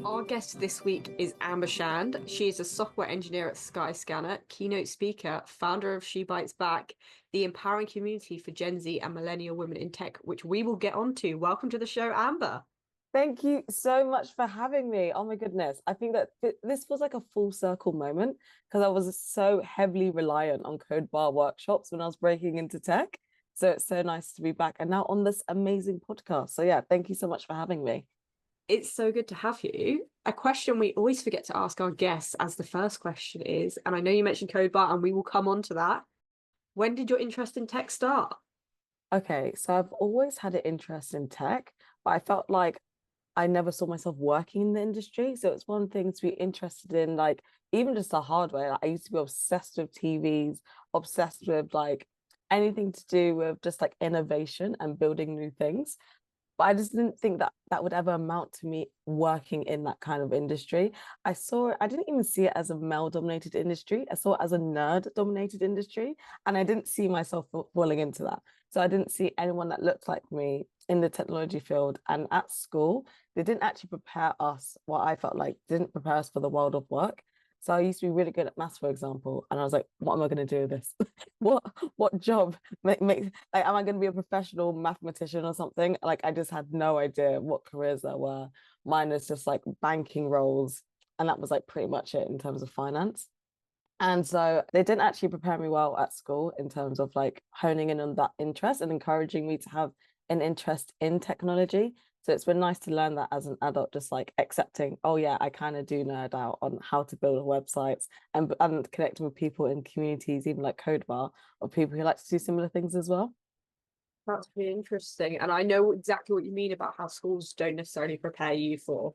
Our guest this week is Amber Shand. She is a software engineer at Skyscanner, keynote speaker, founder of She Bytes Back, the empowering community for Gen Z and millennial women in tech, which we will get onto. Welcome to the show, Amber. Thank you so much for having me. Oh my goodness. I think that this was like a full circle moment because I was so heavily reliant on codebar workshops when I was breaking into tech. So it's so nice to be back and now on this amazing podcast. So yeah, thank you so much for having me. It's so good to have you. A question we always forget to ask our guests as the first question is, and I know you mentioned codebar and we will come on to that. When did your interest in tech start? Okay, so I've always had an interest in tech, but I felt like I never saw myself working in the industry. So it's one thing to be interested in, like, even just the hardware. Like, I used to be obsessed with TVs, obsessed with like anything to do with just like innovation and building new things. But I just didn't think that that would ever amount to me working in that kind of industry. I didn't even see it as a male dominated industry. I saw it as a nerd dominated industry. And I didn't see myself falling into that. So I didn't see anyone that looked like me in the technology field. And at school, they didn't actually prepare us, what I felt like didn't prepare us for the world of work. So I used to be really good at maths, for example, and I was like, "What am I going to do with this? what what job make like, am I going to be a professional mathematician or something?" Like, I just had no idea what careers there were. Mine is just like banking roles, and that was like pretty much it in terms of finance. And so they didn't actually prepare me well at school in terms of like honing in on that interest and encouraging me to have an interest in technology. So it's been nice to learn that as an adult, just like accepting, oh yeah, I kind of do nerd out on how to build websites and connecting with people in communities, even like Codebar, of people who like to do similar things as well. That's really interesting. And I know exactly what you mean about how schools don't necessarily prepare you for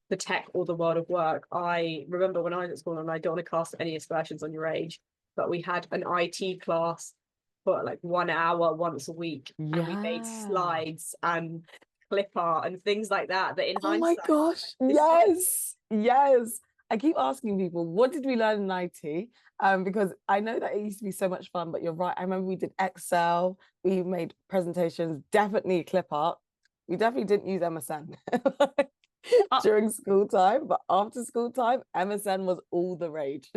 the tech or the world of work. I remember when I was at school, and I don't want to cast any aspersions on your age, but we had an IT class for like 1 hour once a week, and we made Yeah. slides and clip art and things like that. That in Oh my hindsight, gosh. it's so Yes. Yes. I keep asking people, what did we learn in IT? Because I know that it used to be so much fun, but you're right. I remember we did Excel, we made presentations, definitely clip art. We definitely didn't use MSN I, during school time, but after school time, MSN was all the rage.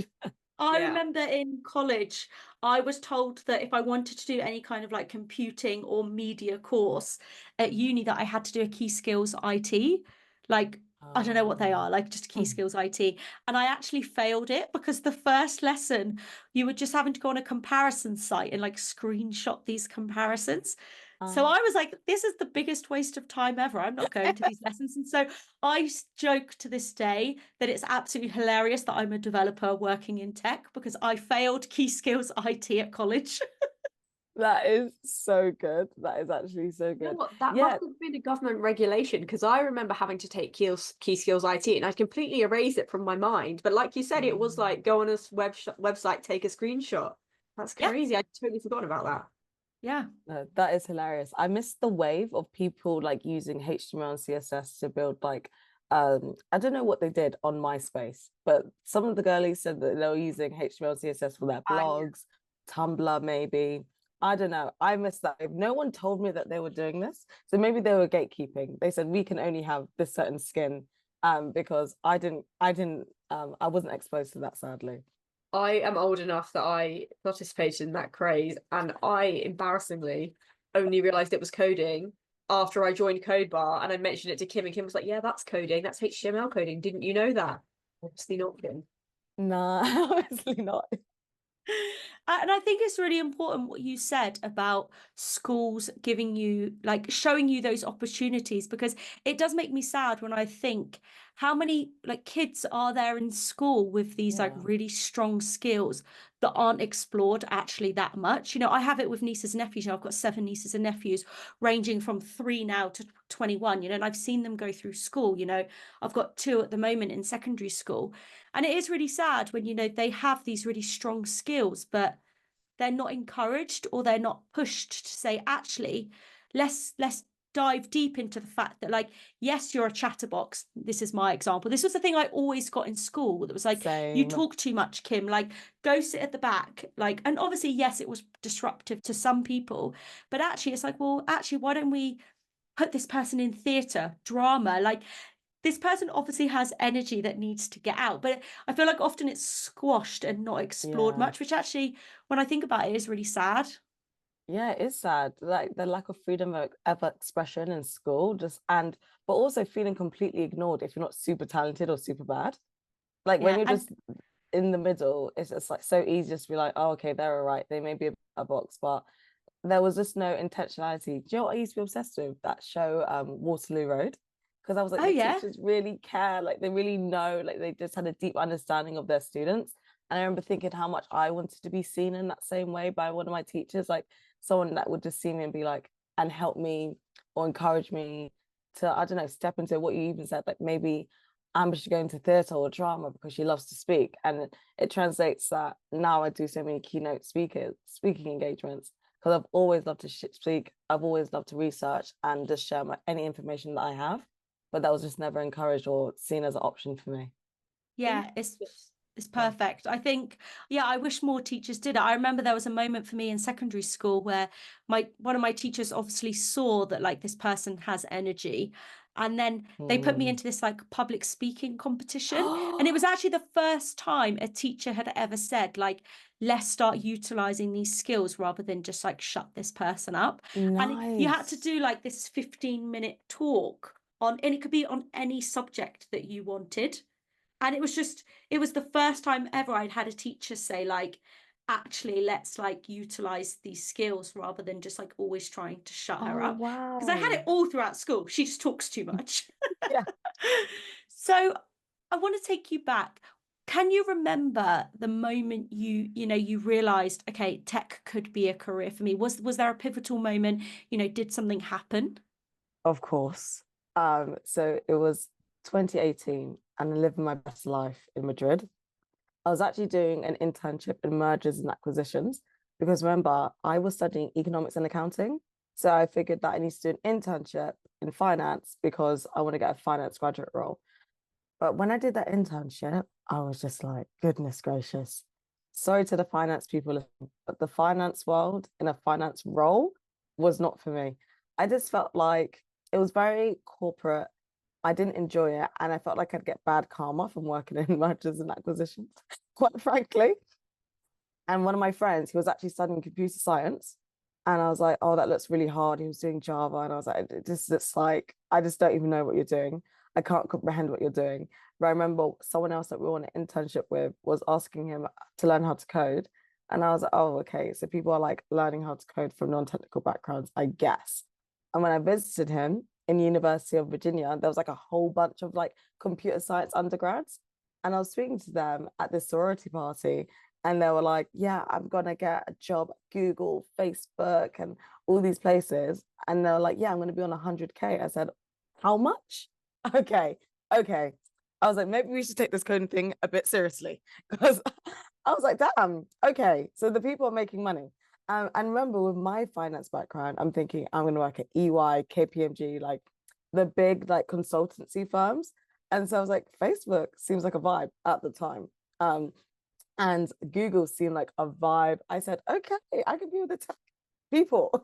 I yeah. remember in college, I was told that if I wanted to do any kind of like computing or media course at uni, that I had to do a key skills IT. Like, I don't know what they are, like just key skills IT. And I actually failed it because the first lesson, you were just having to go on a comparison site and like screenshot these comparisons. So I was like, this is the biggest waste of time ever. I'm not going to these lessons. And so I joke to this day that it's absolutely hilarious that I'm a developer working in tech because I failed key skills IT at college. That is so good. That is actually so You know good. what? That must Yeah. have been a government regulation because I remember having to take key skills IT and I'd completely erased it from my mind. But like you said, it was like go on a website, take a screenshot. That's Yeah, crazy. I totally forgot about that. yeah. No, that is hilarious. I missed the wave of people like using HTML and CSS to build like I don't know what they did on MySpace, but some of the girlies said that they were using HTML and CSS for their Yeah. blogs, Tumblr maybe. I don't know. I missed that wave. No one told me that they were doing this. So maybe they were gatekeeping. They said we can only have this certain skin because I wasn't exposed to that sadly. I am old enough that I participated in that craze, and I embarrassingly only realized it was coding after I joined Codebar and I mentioned it to Kim, and Kim was like, "Yeah, that's coding. That's HTML coding. Didn't you know that?" Obviously not, Kim. Nah, obviously not. And I think it's really important what you said about schools giving you, like, showing you those opportunities, because it does make me sad when I think how many like kids are there in school with these like Yeah. really strong skills that aren't explored actually that much. You know, I have it with nieces and nephews. You know, I've got 7 nieces and nephews ranging from 3 now to 21, you know, and I've seen them go through school. You know, I've got 2 at the moment in secondary school. And it is really sad when, you know, they have these really strong skills, but they're not encouraged or they're not pushed to say, actually, let's dive deep into the fact that, like, yes, you're a chatterbox. This is my example. This was the thing I always got in school. That was like, you Same. talk too much, Kim, like go sit at the back. Like, and obviously, yes, it was disruptive to some people, but actually it's like, well, actually, why don't we put this person in theatre, drama? Like, this person obviously has energy that needs to get out, but I feel like often it's squashed and not explored Yeah. much, which actually, when I think about it, is really sad. Yeah, it is sad. Like the lack of freedom of expression in school, but also feeling completely ignored if you're not super talented or super bad. Like when Yeah, you're and just in the middle, it's just like so easy just to be like, oh, okay, they're all right. They may be a box, but there was just no intentionality. Do you know what I used to be obsessed with? That show, Waterloo Road. Because I was like, oh the yeah, teachers really care, like they really know, like they just had a deep understanding of their students. And I remember thinking how much I wanted to be seen in that same way by one of my teachers, like someone that would just see me and be like, and help me or encourage me to, I don't know, step into what you even said, like maybe Amber should go into theatre or drama because she loves to speak. And it translates that now I do so many keynote speaking engagements because I've always loved to speak. I've always loved to research and just share any information that I have. But that was just never encouraged or seen as an option for me. yeah, it's perfect. I think, yeah, I wish more teachers did it. I remember there was a moment for me in secondary school where one of my teachers obviously saw that like this person has energy. And then they put me into this like public speaking competition. And it was actually the first time a teacher had ever said, like, let's start utilizing these skills rather than just like shut this person up. And you had to Nice. do like this 15-minute talk on, and it could be on any subject that you wanted. And it was the first time ever I'd had a teacher say like, actually, let's like utilize these skills rather than just like always trying to shut her Oh, up, because I had it wow. all throughout school. She just talks too much. Yeah. So I want to take you back. Can you remember the moment you realized, okay, tech could be a career for me? Was there a pivotal moment? Did something happen? Of course. So it was 2018 and I lived my best life in Madrid. I was actually doing an internship in mergers and acquisitions because remember, I was studying economics and accounting. So I figured that I need to do an internship in finance because I want to get a finance graduate role. But when I did that internship, I was just like, goodness gracious. Sorry to the finance people, but the finance world in a finance role was not for me. I just felt like it was very corporate. I didn't enjoy it. And I felt like I'd get bad karma from working in mergers and acquisitions, quite frankly. And one of my friends, he was actually studying computer science. And I was like, oh, that looks really hard. He was doing Java. And I was like, it's like, I just don't even know what you're doing. I can't comprehend what you're doing. But I remember someone else that we were on an internship with was asking him to learn how to code. And I was like, oh, okay. So people are like learning how to code from non-technical backgrounds, I guess. And when I visited him in University of Virginia, there was like a whole bunch of like computer science undergrads. And I was speaking to them at this sorority party and they were like, yeah, I'm gonna get a job at Google, Facebook, and all these places. And they were like, yeah, I'm gonna be on 100K. I said, how much? Okay, okay. I was like, maybe we should take this coding thing a bit seriously because I was like, damn, okay. So the people are making money. And remember, with my finance background, I'm thinking I'm gonna work at EY, KPMG, like the big like consultancy firms. And so I was like, Facebook seems like a vibe at the time. And Google seemed like a vibe. I said, okay, I can be with the tech people.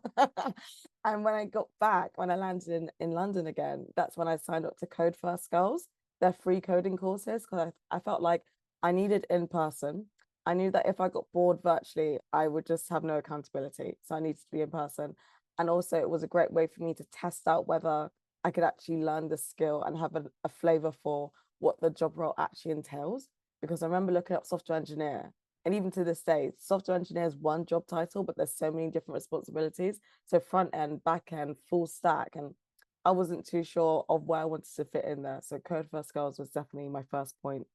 And when I got back, when I landed in London again, that's when I signed up to Code First Girls. They're free coding courses because I felt like I needed in person. I knew that if I got bored virtually, I would just have no accountability. So I needed to be in person. And also, it was a great way for me to test out whether I could actually learn the skill and have a flavor for what the job role actually entails. Because I remember looking up software engineer, and even to this day, software engineer is one job title, but there's so many different responsibilities. So front end, back end, full stack, and I wasn't too sure of where I wanted to fit in there. So Code First Girls was definitely my first point.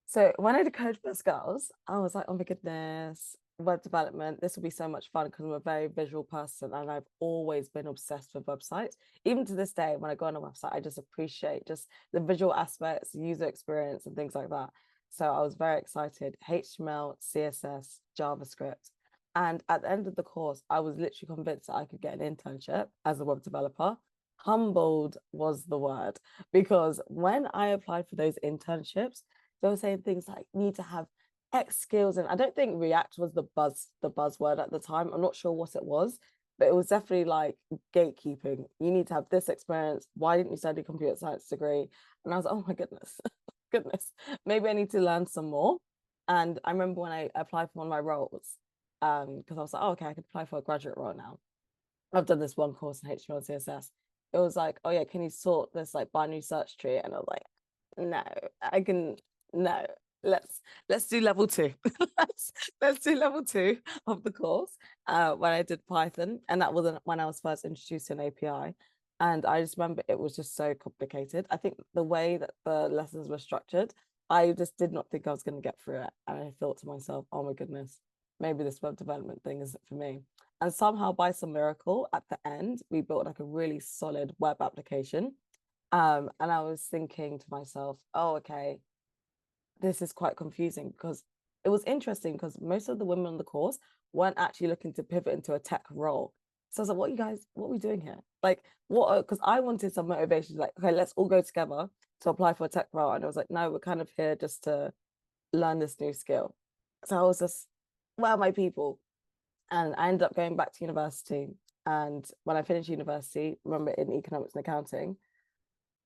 So when I did Code First Girls, I was like, oh my goodness, web development, this will be so much fun because I'm a very visual person and I've always been obsessed with websites. Even to this day, when I go on a website, I just appreciate just the visual aspects, user experience, and things like that. So I was very excited. HTML, CSS, JavaScript. And at the end of the course, I was literally convinced that I could get an internship as a web developer. Humbled was the word because when I applied for those internships, they were saying things like need to have X skills. And I don't think React was the buzzword at the time. I'm not sure what it was, but it was definitely like gatekeeping. You need to have this experience. Why didn't you study a computer science degree? And I was like, oh my goodness, goodness, maybe I need to learn some more. And I remember when I applied for one of my roles, because I was like, oh, okay, I could apply for a graduate role now. I've done this one course in HTML and CSS. It was like, oh yeah, can you sort this like binary search tree? And I was like, no, I can no. Let's do level 2. let's do level 2 of the course when I did Python, and that wasn't when I was first introduced to an API. And I just remember it was just so complicated. I think the way that the lessons were structured, I just did not think I was going to get through it. And I thought to myself, oh my goodness, maybe this web development thing isn't for me. And somehow by some miracle at the end, we built like a really solid web application. And I was thinking to myself, oh, okay, this is quite confusing, because it was interesting because most of the women on the course weren't actually looking to pivot into a tech role. So I was like, what are we doing here? Like, what? Because I wanted some motivation, like, okay, let's all go together to apply for a tech role. And I was like, no, we're kind of here just to learn this new skill. So I was just, where are my people? And I ended up going back to university. And when I finished university, remember in economics and accounting,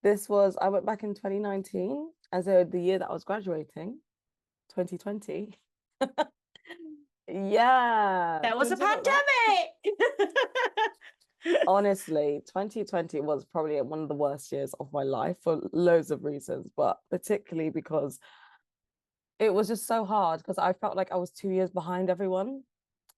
I went back in 2019. And so the year that I was graduating, 2020, yeah. There was a Thinking about that, pandemic. honestly, 2020 was probably one of the worst years of my life for loads of reasons, but particularly because it was just so hard, because I felt like I was 2 years behind everyone.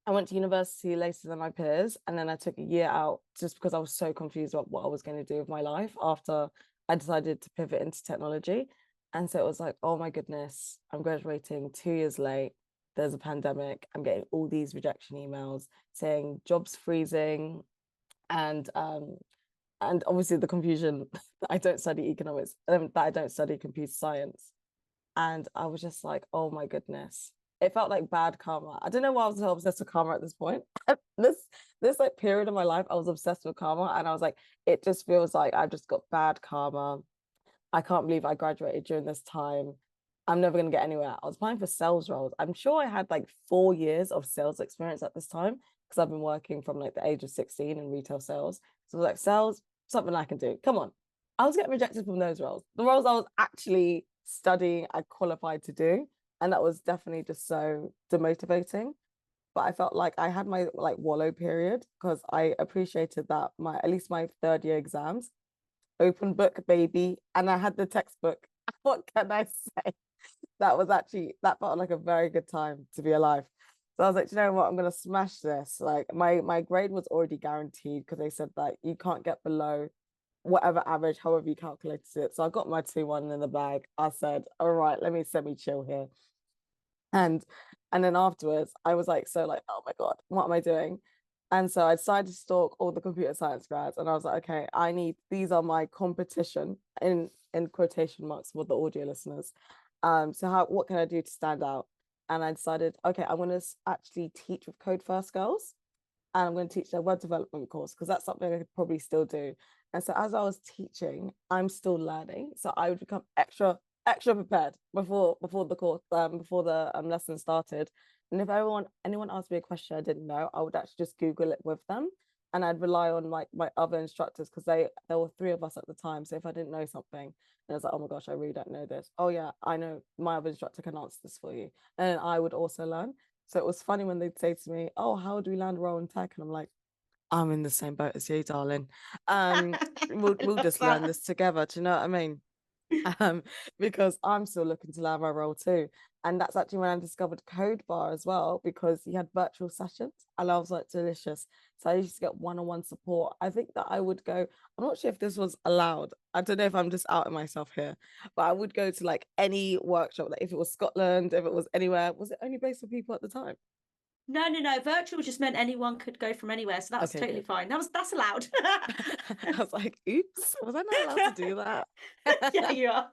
I went to university later than my peers, and then I took a year out just because I was so confused about what I was going to do with my life after I decided to pivot into technology. And so it was like, oh my goodness, I'm graduating 2 years late. There's a pandemic. I'm getting all these rejection emails saying jobs freezing, and obviously the confusion that I don't study economics, that I don't study computer science. And I was just like, oh my goodness. It felt like bad karma. I don't know why I was so obsessed with karma at this point. this like period of my life, I was obsessed with karma, and I was like, it just feels like I've just got bad karma. I can't believe I graduated during this time. I'm never gonna get anywhere. I was applying for sales roles. I'm sure I had like 4 years of sales experience at this time, because I've been working from like the age of 16 in retail sales. So like, sales, something I can do. Come on. I was getting rejected from those roles. The roles I was actually studying and qualified to do. And that was definitely just so demotivating. But I felt like I had my like wallow period, because I appreciated that at least my third year exams, open book, baby, and I had the textbook. What can I say? That felt like a very good time to be alive. So I was like, you know what, I'm gonna smash this. Like my grade was already guaranteed, because they said that you can't get below whatever average, however you calculated it. So I got my 2-1 in the bag. I said, all right, let me semi-chill here. And then afterwards, I was like, so like, oh my God, what am I doing? And so I decided to stalk all the computer science grads, and I was like, okay, these are my competition in quotation marks for the audio listeners. So what can I do to stand out? And I decided, okay, I'm going to actually teach with Code First girls, and I'm going to teach their web development course, because that's something I could probably still do. And so as I was teaching, I'm still learning. So I would become extra prepared before the course, before the lesson started. And if anyone asked me a question I didn't know, I would actually just Google it with them. And I'd rely on my other instructors, because there were 3 of us at the time. So if I didn't know something, and I was like, oh my gosh, I really don't know this. Oh yeah, I know, my other instructor can answer this for you. And then I would also learn. So it was funny when they'd say to me, oh, how do we land a role in tech? And I'm like, I'm in the same boat as you, darling. We'll just learn this together. Do you know what I mean? Because I'm still looking to learn my role too. And that's actually when I discovered codebar as well, because he had virtual sessions, and I was like, delicious. So I used to get one-on-one support. I think that I would go, I'm not sure if this was allowed. I don't know if I'm just outing myself here, but I would go to like any workshop, like if it was Scotland, if it was anywhere. Was it only based for people at the time? No. Virtual just meant anyone could go from anywhere, so that's Okay, totally good. fine. That's allowed. I was like, oops, was I not allowed to do that? Yeah, you are.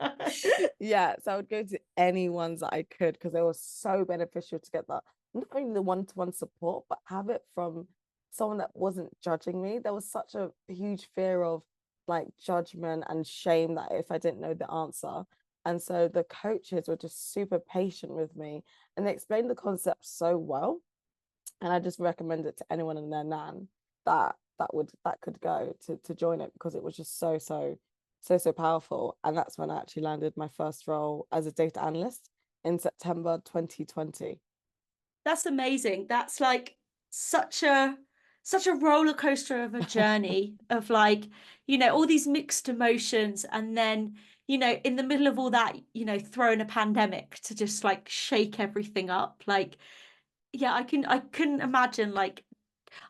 Yeah, so I would go to any ones that I could, because they were so beneficial to get that, not only the one-to-one support, but have it from someone that wasn't judging me. There was such a huge fear of like judgment and shame that if I didn't know the answer. And so the coaches were just super patient with me, and they explained the concept so well. And I just recommend it to anyone and their nan that could go to join it, because it was just so powerful. And that's when I actually landed my first role as a data analyst in September 2020. That's amazing. That's like such a roller coaster of a journey of like, all these mixed emotions, and then, in the middle of all that, throw in a pandemic to just like shake everything up. Like, yeah, I couldn't imagine, like,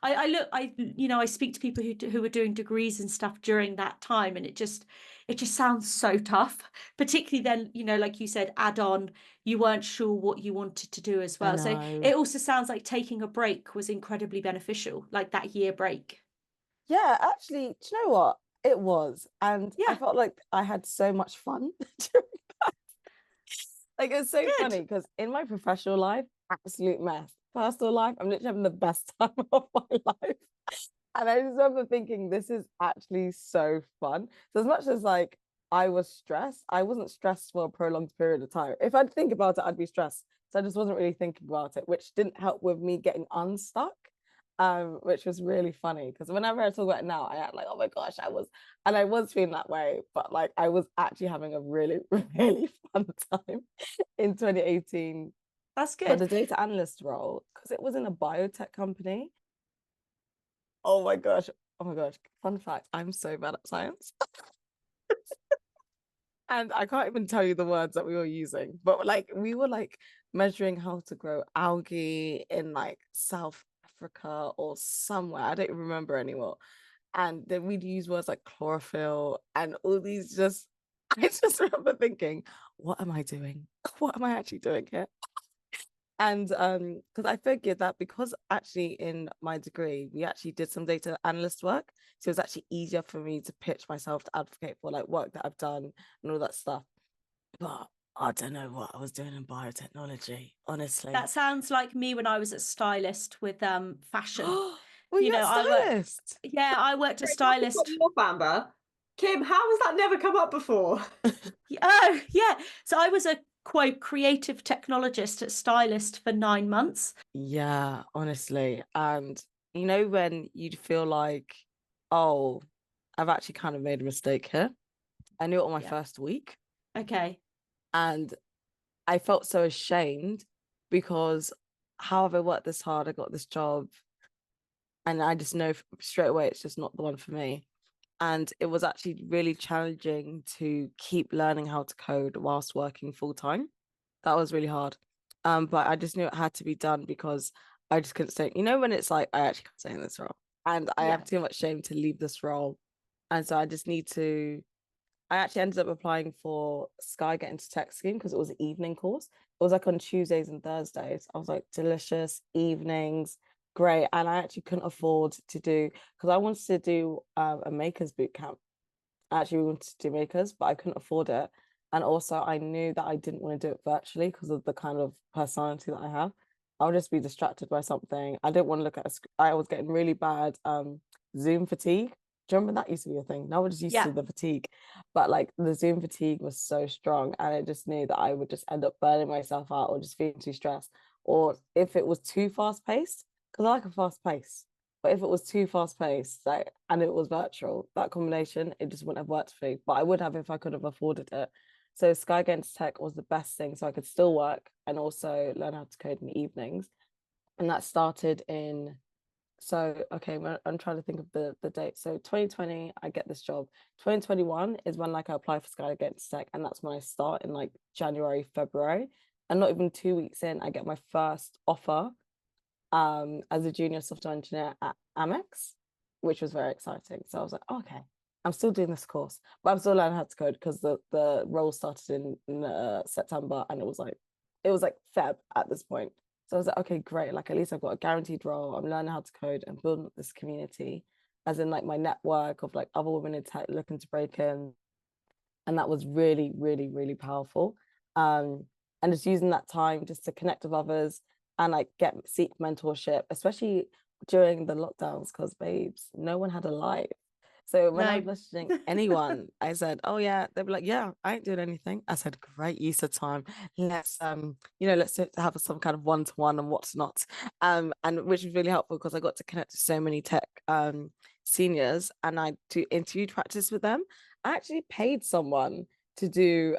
I speak to people who were doing degrees and stuff during that time, and it just sounds so tough, particularly then, like you said, add on, you weren't sure what you wanted to do as I well. So know. it also sounds like taking a break was incredibly beneficial, like that year break. Yeah, actually, do you know what? It was. And I Yeah, felt like I had so much fun during that. Like, it's so funny good. because in my professional life, absolute mess. Personal life, I'm literally having the best time of my life. And I just remember thinking, this is actually so fun. So as much as like I was stressed, I wasn't stressed for a prolonged period of time. If I'd think about it, I'd be stressed. So I just wasn't really thinking about it, which didn't help with me getting unstuck. Which was really funny because whenever I talk about it now, I act like, oh my gosh, I was feeling that way, but like I was actually having a really, really fun time in 2018 That's for good. the data analyst role, because it was in a biotech company. Oh my gosh. Oh my gosh. Fun fact, I'm so bad at science. And I can't even tell you the words that we were using, but like we were like measuring how to grow algae in like South Africa or somewhere. I don't remember anymore. And then we'd use words like chlorophyll and all these just I just remember thinking, what am I doing? What am I actually doing here? And because I figured that because actually in my degree we actually did some data analyst work, so it was actually easier for me to pitch myself to advocate for like work that I've done and all that stuff. But I don't know what I was doing in biotechnology, honestly. That sounds like me when I was a stylist with fashion. Were you a I stylist? worked a Great, now we've got stylist. more, Amber. Kim, how has that never come up before? Oh, yeah. So I was a quote creative technologist at Stylist for 9 months. Yeah, honestly. And you know when you'd feel like, oh, I've actually kind of made a mistake here. I knew it on my Yeah. first week, Okay. and I felt so ashamed because how have I worked this hard? I got this job, and I just know straight away it's just not the one for me. And it was actually really challenging to keep learning how to code whilst working full time. That was really hard. But I just knew it had to be done because I just couldn't stay. You know, when it's like I actually can't stay in this role, and I Yeah. have too much shame to leave this role, and so I just need to. I actually ended up applying for Sky Get into Tech scheme because it was an evening course. It was like on Tuesdays and Thursdays. I was like, delicious evenings, great. And I actually couldn't afford to do, because I wanted to do a makers boot camp. I actually wanted to do makers, but I couldn't afford it. And also, I knew that I didn't want to do it virtually because of the kind of personality that I have. I would just be distracted by something. I didn't want to look at I was getting really bad Zoom fatigue. Do you remember that used to be a thing? Now we're just used Yeah. to the fatigue. But like the Zoom fatigue was so strong, and I just knew that I would just end up burning myself out or just feeling too stressed. Or if it was too fast paced, because I like a fast pace. But if it was too fast paced, like, and it was virtual, that combination, it just wouldn't have worked for me. But I would have if I could have afforded it. So Sky Games Tech was the best thing. So I could still work and also learn how to code in the evenings. And that started in, so okay, I'm trying to think of the date. So 2020, I get this job. 2021 is when like I apply for Sky Games Tech, and that's when I start in like January, February. And not even 2 weeks in, I get my first offer as a junior software engineer at AMEX, which was very exciting. So I was like, oh, okay, I'm still doing this course, but I'm still learning how to code because the role started in September, and it was like Feb at this point. So I was like, okay, great. Like at least I've got a guaranteed role. I'm learning how to code and building this community, as in like my network of like other women in tech looking to break in. And that was really, really, really powerful. And just using that time just to connect with others and like seek mentorship, especially during the lockdowns, because babes, no one had a life. So when I No. was messaging anyone, I said, "Oh yeah," they'd be like, "Yeah, I ain't doing anything." I said, "Great use of time. Let's let's have some kind of one-to-one and whatnot." And which was really helpful because I got to connect to so many tech seniors, and I do interview practice with them. I actually paid someone to do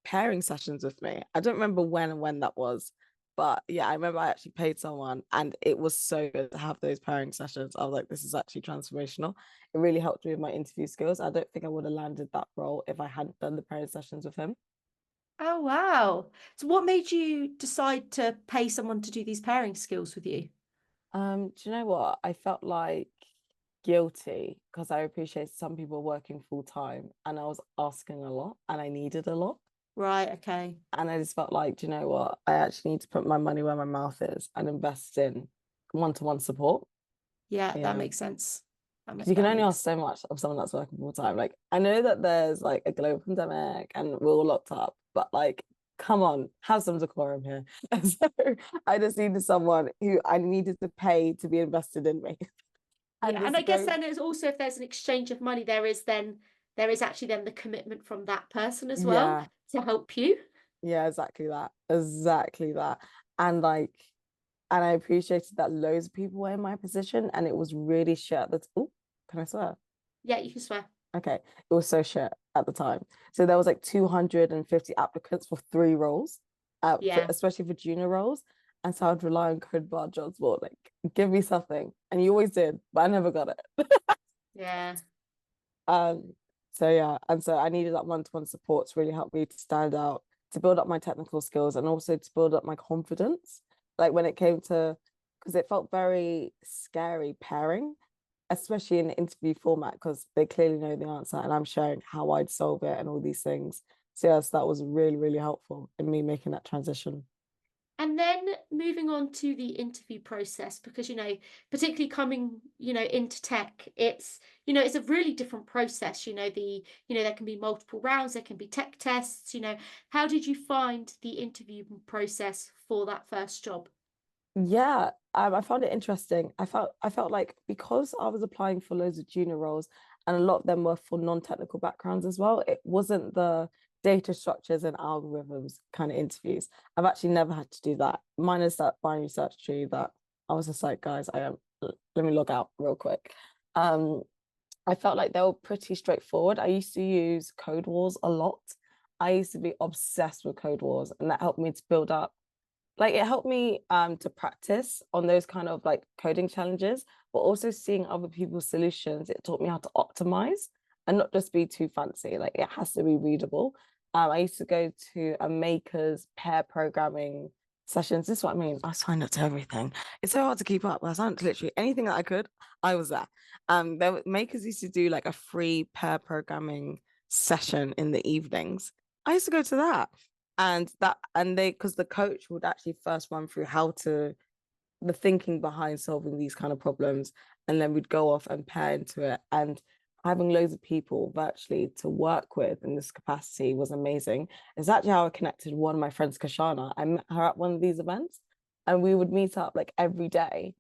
pairing sessions with me. I don't remember when that was, but yeah, I remember I actually paid someone, and it was so good to have those pairing sessions. I was like, this is actually transformational. It really helped me with my interview skills. I don't think I would have landed that role if I hadn't done the pairing sessions with him. Oh, wow. So what made you decide to pay someone to do these pairing skills with you? Do you know what? I felt like guilty because I appreciate some people working full time, and I was asking a lot and I needed a lot. Right, okay. And I just felt like, do you know what? I actually need to put my money where my mouth is and invest in one-to-one support. Yeah, that Yeah. makes sense. Because you can That only makes ask so much of someone that's working full time. Like, I know that there's like a global pandemic and we're all locked up, but like, come on, have some decorum here. And so I just needed someone who I needed to pay to be invested in me. And Yeah, and I just guess go, then it's also if there's an exchange of money, there is actually then the commitment from that person as well yeah, to help you. yeah, exactly that. Exactly that. And like, and I appreciated that loads of people were in my position and it was really shit. That's, oh, can I swear? Yeah, you can swear. Okay, it was so shit at the time. So there was like 250 applicants for 3 roles, Yeah, especially for junior roles. And so I'd rely on codebar jobs more, like, give me something. And you always did, but I never got it. yeah. Um, so yeah, and so I needed that one-to-one support to really help me to stand out, to build up my technical skills and also to build up my confidence. Like when it came to, because it felt very scary pairing, especially in the interview format, because they clearly know the answer and I'm sharing how I'd solve it and all these things. So yes, that was really, really helpful in me making that transition. And then moving on to the interview process, because, particularly coming, into tech, it's a really different process. There can be multiple rounds, there can be tech tests. How did you find the interview process for that first job? Yeah, I found it interesting. I felt like because I was applying for loads of junior roles and a lot of them were for non-technical backgrounds as well, it wasn't the data structures and algorithms kind of interviews. I've actually never had to do that. Mine is that binary search tree that I was just like, guys, let me log out real quick. Um, I felt like they were pretty straightforward. I used to use Code Wars a lot. I used to be obsessed with Code Wars, and that helped me to build up, like it helped me to practice on those kind of like coding challenges, but also seeing other people's solutions. It taught me how to optimize and not just be too fancy. Like it has to be readable. I used to go to a makers pair programming sessions. This is what I mean. I signed up to everything. It's so hard to keep up. I signed up to literally anything that I could. I was there. Makers used to do like a free pair programming session in the evenings. I used to go to that, and they, because the coach would actually first run through the thinking behind solving these kind of problems, and then we'd go off and pair into it. And having loads of people virtually to work with in this capacity was amazing. It's actually how I connected with one of my friends, Kashana. I met her at one of these events, and we would meet up like every day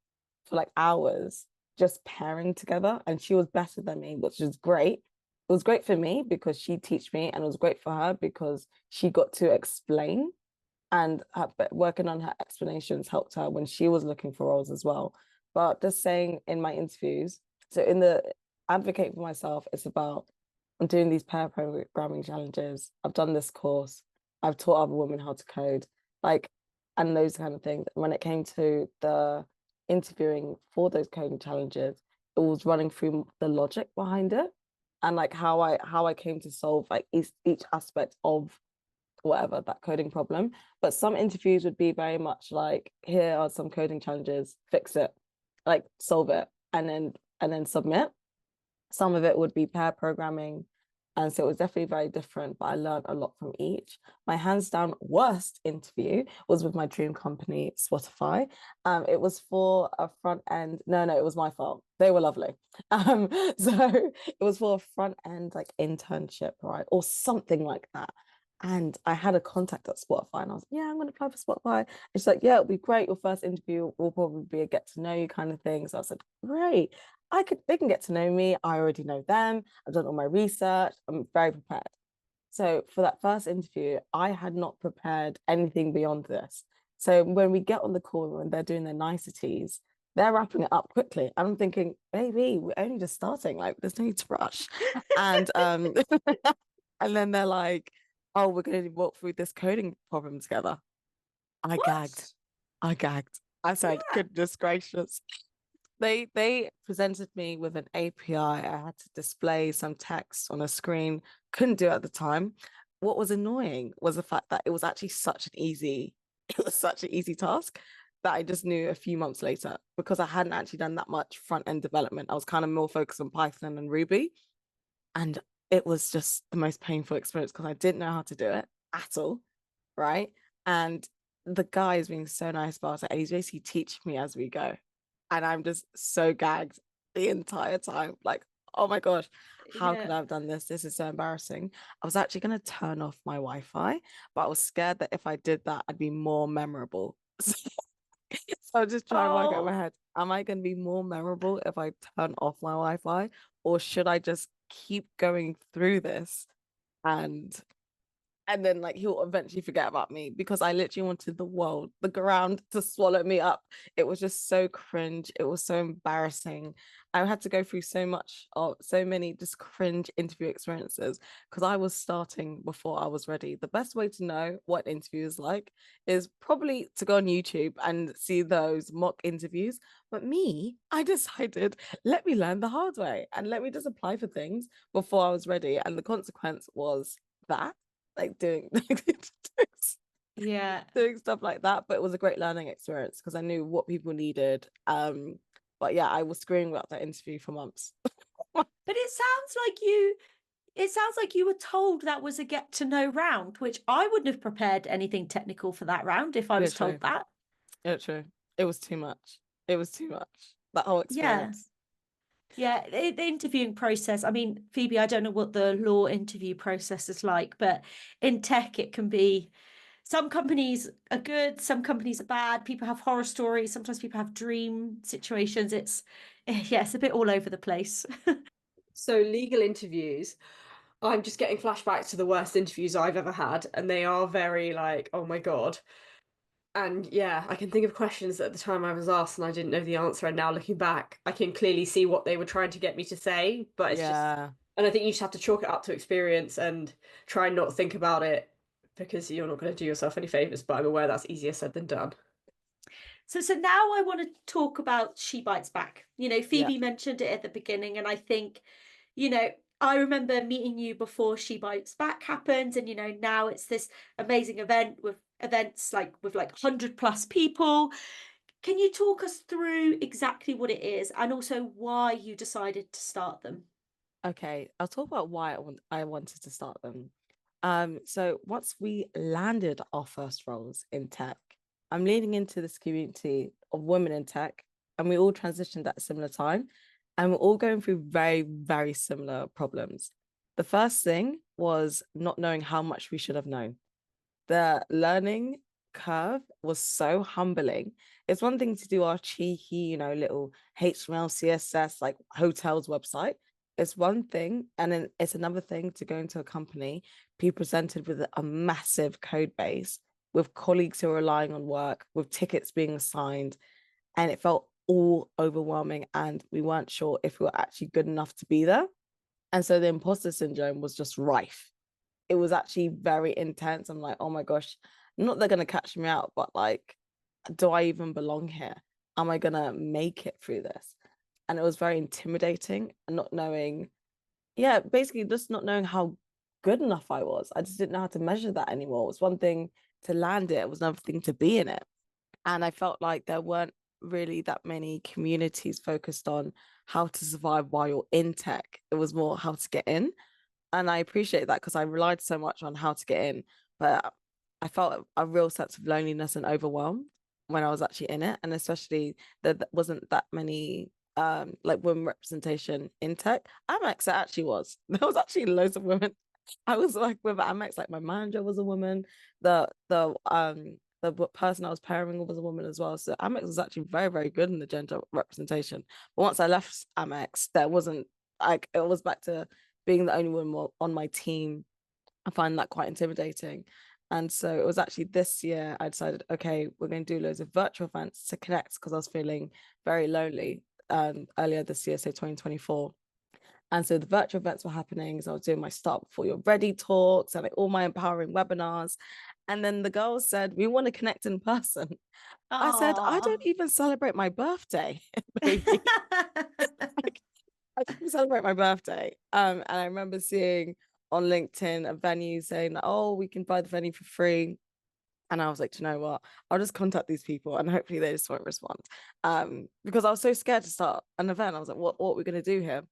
for like hours just pairing together, and she was better than me, which is great. It was great for me because she teach me, and it was great for her because she got to explain, and working on her explanations helped her when she was looking for roles as well. But just saying in my interviews, so in the advocate for myself, it's about, I'm doing these pair programming challenges. I've done this course. I've taught other women how to code, like, and those kind of things. When it came to the interviewing for those coding challenges, it was running through the logic behind it and like how I came to solve like each aspect of whatever that coding problem. But some interviews would be very much like, here are some coding challenges, fix it, like solve it, and then submit. Some of it would be pair programming. And so it was definitely very different, but I learned a lot from each. My hands down worst interview was with my dream company, Spotify. It was for a front end. No, it was my fault. They were lovely. So it was for a front end like internship, right? Or something like that. And I had a contact at Spotify and I was, yeah, I'm going to apply for Spotify. And she's like, yeah, it'll be great. Your first interview will probably be a get to know you kind of thing. So I said, great. they can get to know me. I already know them. I've done all my research. I'm very prepared. So for that first interview, I had not prepared anything beyond this. So when we get on the call and they're doing their niceties, they're wrapping it up quickly. I'm thinking, baby, we're only just starting. Like, there's no need to rush. And and then they're like, oh, we're going to walk through this coding problem together. I gagged. What? I gagged. I said, Yeah. goodness gracious. They presented me with an API. I had to display some text on a screen. Couldn't do it at the time. What was annoying was the fact that it was actually it was such an easy task that I just knew a few months later because I hadn't actually done that much front end development. I was kind of more focused on Python and Ruby. And it was just the most painful experience because I didn't know how to do it at all. Right. And the guy is being so nice about it. And he's basically teaching me as we go. And I'm just so gagged the entire time. Like, oh my gosh, how could Yeah. I have done this? This is so embarrassing. I was actually going to turn off my Wi-Fi, but I was scared that if I did that, I'd be more memorable. So I was just trying to work out in my Oh. head, am I going to be more memorable if I turn off my Wi-Fi? Or should I just keep going through this and then like he'll eventually forget about me because I literally wanted the world, the ground to swallow me up. It was just so cringe. It was so embarrassing. I had to go through so many just cringe interview experiences because I was starting before I was ready. The best way to know what interview is like is probably to go on YouTube and see those mock interviews. But me, I decided, let me learn the hard way and let me just apply for things before I was ready. And the consequence was that like doing Yeah. doing stuff like that, but it was a great learning experience because I knew what people needed. But yeah, I was screaming about that interview for months. But it sounds like you were told that was a get to know round, which I wouldn't have prepared anything technical for that round if I was Literally, told that. literally, it was too much. It was too much. That whole Yeah. experience. Yeah, the interviewing process. I mean, Phoebe, I don't know what the law interview process is like, but in tech, it can be some companies are good, some companies are bad. People have horror stories, sometimes people have dream situations. Yeah, it's a bit all over the place. So legal interviews, I'm just getting flashbacks to the worst interviews I've ever had, and they are very like, oh my God. And yeah, I can think of questions that at the time I was asked and I didn't know the answer. And now looking back, I can clearly see what they were trying to get me to say. But it's just, Yeah. and I think you just have to chalk it up to experience and try and not think about it because you're not going to do yourself any favors. But I'm aware that's easier said than done. So now I want to talk about She Bytes Back. Yeah. Phoebe mentioned it at the beginning, and I think, you know, I remember meeting you before She Bytes Back happened, and now it's this amazing event with events like with like 100+ people. Can you talk us through exactly what it is and also why you decided to start them? Okay, I'll talk about why I wanted to start them. So once we landed our first roles in tech, I'm leading into this community of women in tech, and we all transitioned at a similar time, and we're all going through very, very similar problems. The first thing was not knowing how much we should have known. The learning curve was so humbling. It's one thing to do our cheeky, little HTML, CSS, like hotels website. It's one thing. And then it's another thing to go into a company, be presented with a massive code base, with colleagues who are relying on work, with tickets being assigned. And it felt all overwhelming. And we weren't sure if we were actually good enough to be there. And so the imposter syndrome was just rife. It was actually very intense. I'm like, oh my gosh, not they're gonna catch me out, but like, do I even belong here? Am I gonna make it through this? And it was very intimidating and not knowing, yeah, basically just not knowing how good enough I was. I just didn't know how to measure that anymore. It was one thing to land it, it was another thing to be in it. And I felt like there weren't really that many communities focused on how to survive while you're in tech. It was more how to get in, and I appreciate that because I relied so much on how to get in, but I felt a real sense of loneliness and overwhelm when I was actually in it, and especially that there wasn't that many like women representation in tech. AMEX it actually was. There was actually loads of women. I was like with AMEX, like my manager was a woman. The the person I was pairing with was a woman as well. So AMEX was actually very, very good in the gender representation. But once I left AMEX, there wasn't like it was back to being the only woman on my team. I find that quite intimidating. And so it was actually this year I decided, okay, we're going to do loads of virtual events to connect because I was feeling very lonely earlier this year, so 2024. And so the virtual events were happening. So I was doing my Start Before You're Ready talks and like all my empowering webinars. And then the girls said, we want to connect in person. I said, I don't even celebrate my birthday, baby. Like, I didn't celebrate my birthday. And I remember seeing on LinkedIn a venue saying that, oh, we can buy the venue for free. And I was like, do you know what? I'll just contact these people and hopefully they just won't respond. Because I was so scared to start an event. I was like, what are we going to do here?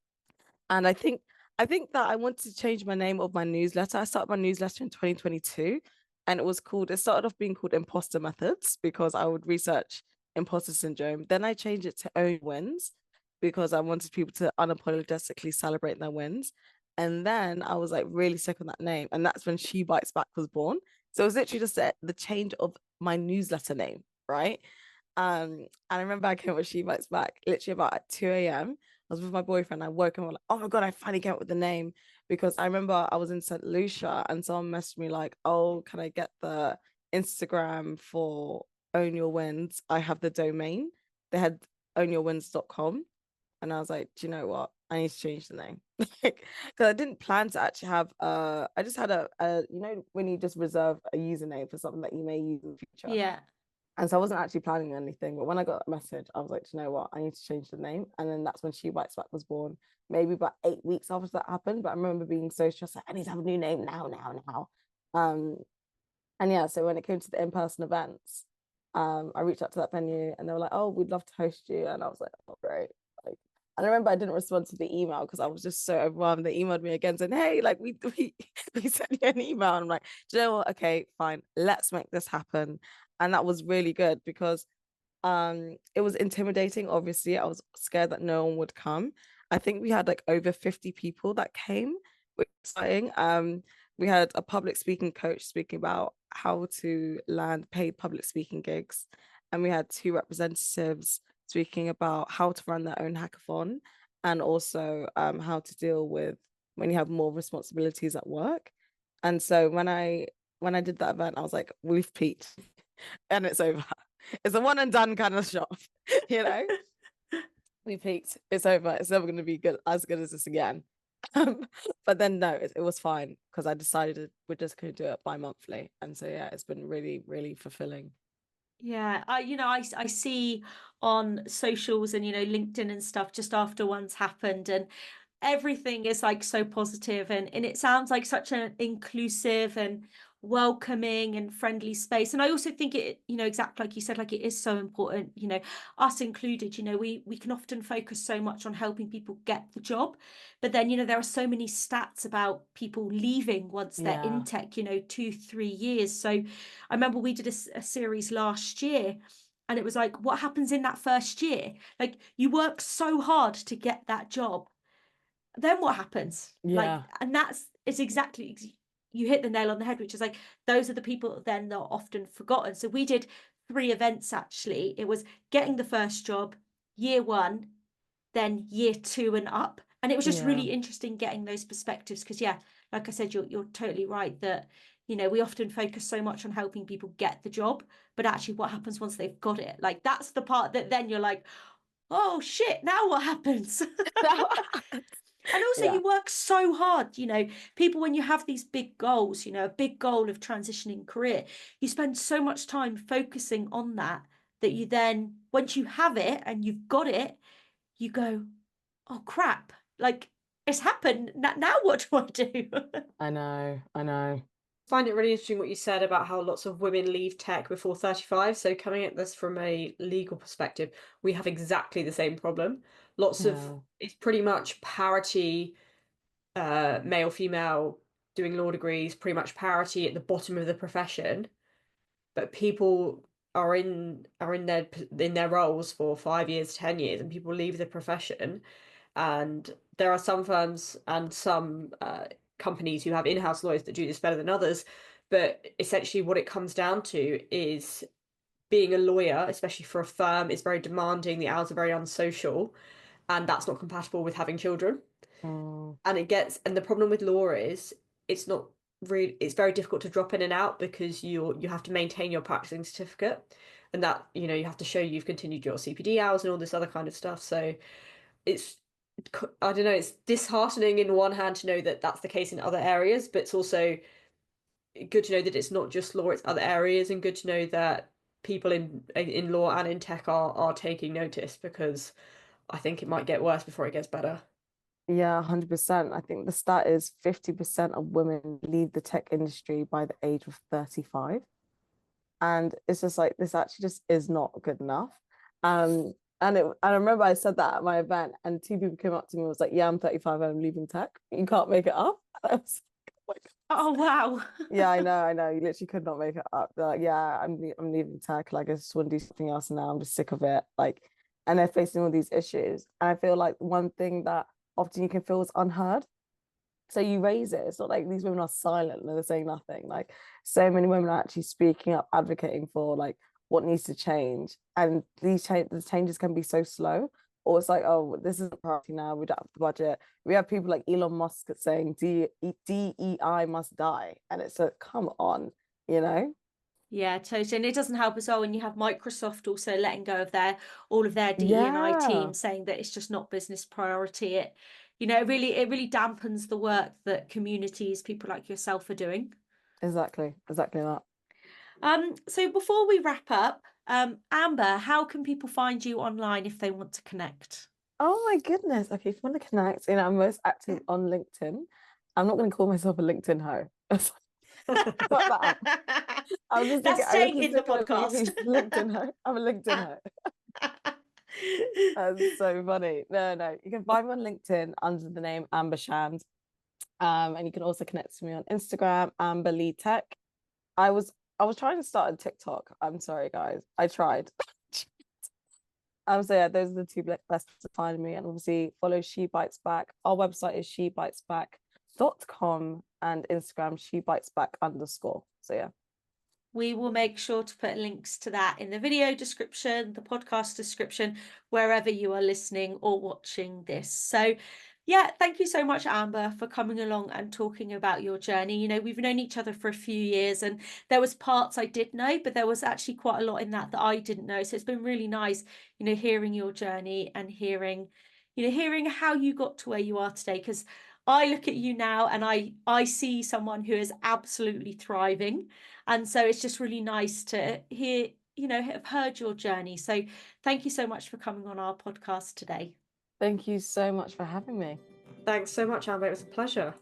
And I think that I wanted to change my name of my newsletter. I started my newsletter in 2022 and it started off being called Imposter Methods because I would research imposter syndrome. Then I changed it to Own Wins because I wanted people to unapologetically celebrate their wins. And then I was like really sick on that name. And that's when She Bytes Back was born. So it was literally just the change of my newsletter name, right? And I remember I came up with She Bytes Back literally about at 2 a.m. I was with my boyfriend. I woke him up like, oh my God, I finally came up with the name because I remember I was in St. Lucia and someone messaged me like, oh, can I get the Instagram for Own Your Wins? I have the domain. They had ownyourwins.com. And I was like, do you know what? I need to change the name. Because I didn't plan to actually have I just had when you just reserve a username for something that you may use in the future. Yeah. And so I wasn't actually planning anything. But when I got that message, I was like, you know what? I need to change the name. And then that's when She Bytes Back was born. Maybe about 8 weeks after that happened. But I remember being so stressed, like, I need to have a new name now. And yeah, so when it came to the in-person events, I reached out to that venue and they were like, oh, we'd love to host you. And I was like, oh, great. Like, and I remember I didn't respond to the email because I was just so overwhelmed. They emailed me again saying, hey, like we sent you an email. And I'm like, do you know what? Okay, fine. Let's make this happen. And that was really good because it was intimidating. Obviously, I was scared that no one would come. I think we had like over 50 people that came, which was exciting. We had a public speaking coach speaking about how to land paid public speaking gigs, and we had two representatives speaking about how to run their own hackathon and also how to deal with when you have more responsibilities at work. And so when I did that event, I was like, we've peaked and it's over. It's a one and done kind of shop, you know. We peaked. It's over. It's never going to be as good as this again. But then no, it was fine because I decided we're just going to do it bi-monthly, and so yeah, it's been really, really fulfilling. Yeah, I see on socials and LinkedIn and stuff just after one's happened, and everything is like so positive, and it sounds like such an inclusive and welcoming and friendly space. And I also think it, exactly like you said, like it is so important, us included. We can often focus so much on helping people get the job, but then there are so many stats about people leaving once they're in tech, 2-3 years. So I remember we did a series last year, and it was like, what happens in that first year? Like, you work so hard to get that job, then what happens? Like, Yeah. and it's exactly, you hit the nail on the head, which is like, those are the people then that are often forgotten. So we did 3 events actually. It was getting the first job, year 1, then year 2 and up. And it was just Yeah. really interesting getting those perspectives because, yeah, like I said, you're totally right that we often focus so much on helping people get the job, but actually what happens once they've got it? Like, that's the part that then you're like, oh shit, now what happens? And also, Yeah. you work so hard, people, when you have these big goals, a big goal of transitioning career, you spend so much time focusing on that you then, once you have it and you've got it, you go, oh crap, like it's happened. Now what do I do? I know. Find it really interesting what you said about how lots of women leave tech before 35. So coming at this from a legal perspective, we have exactly the same problem. It's pretty much parity, male, female doing law degrees, pretty much parity at the bottom of the profession. But people are in their roles for 5 years, 10 years, and people leave the profession. And there are some firms and some companies who have in-house lawyers that do this better than others, But essentially what it comes down to is being a lawyer, especially for a firm, is very demanding. The hours are very unsocial, and that's not compatible with having children. And the problem with law is it's not really, it's very difficult to drop in and out because you have to maintain your practicing certificate, and that, you know, you have to show you've continued your CPD hours and all this other kind of stuff. So it's, I don't know, it's disheartening in one hand to know that that's the case in other areas, but it's also good to know that it's not just law, it's other areas, and good to know that people in law and in tech are taking notice, because I think it might get worse before it gets better. Yeah, 100%. I think the stat is 50% of women leave the tech industry by the age of 35. And it's just like, this actually just is not good enough. And I remember I said that at my event, and two people came up to me and was like, yeah, I'm 35 and I'm leaving tech. You can't make it up. And I was like, Oh wow. yeah, I know. You literally could not make it up. They're like, yeah, I'm leaving tech. Like, I just want to do something else now. I'm just sick of it. Like, and they're facing all these issues. And I feel like one thing that often you can feel is unheard. So you raise it. It's not like these women are silent and they're saying nothing. Like, so many women are actually speaking up, advocating for like what needs to change. And the changes can be so slow. Or it's like, oh, this isn't a priority now. We don't have the budget. We have people like Elon Musk saying DEI must die. And it's like, come on, you know? Yeah, totally. And it doesn't help as well when you have Microsoft also letting go of all of their DE&I Yeah, team, saying that it's just not business priority. It, you know, it really dampens the work that communities, people like yourself, are doing. exactly that. So before we wrap up, Amber, how can people find you online if they want to connect? Oh my goodness. Okay, if you want to connect, you know, I'm most active on LinkedIn. I'm not going to call myself a LinkedIn hoe. Fuck that. I'm just That's I'm staying just in the thinking of podcast. LinkedIn hoe. I'm a LinkedIn hoe. That's so funny. No. You can find me on LinkedIn under the name Amber Shand. And you can also connect to me on Instagram, Amber Lee Tech. I was trying to start a TikTok. I'm sorry, guys. I tried. So yeah, those are the two best to find me. And obviously follow She Bytes Back. Our website is shebytesback.com, and Instagram shebytesback_. So yeah. We will make sure to put links to that in the video description, the podcast description, wherever you are listening or watching this. So yeah, thank you so much, Amber, for coming along and talking about your journey. You know, we've known each other for a few years, and there was parts I did know, but there was actually quite a lot in that I didn't know. So it's been really nice, you know, hearing your journey and hearing how you got to where you are today. Because I look at you now and I see someone who is absolutely thriving. And so it's just really nice to hear, you know, have heard your journey. So thank you so much for coming on our podcast today. Thank you so much for having me. Thanks so much, Amber. It was a pleasure.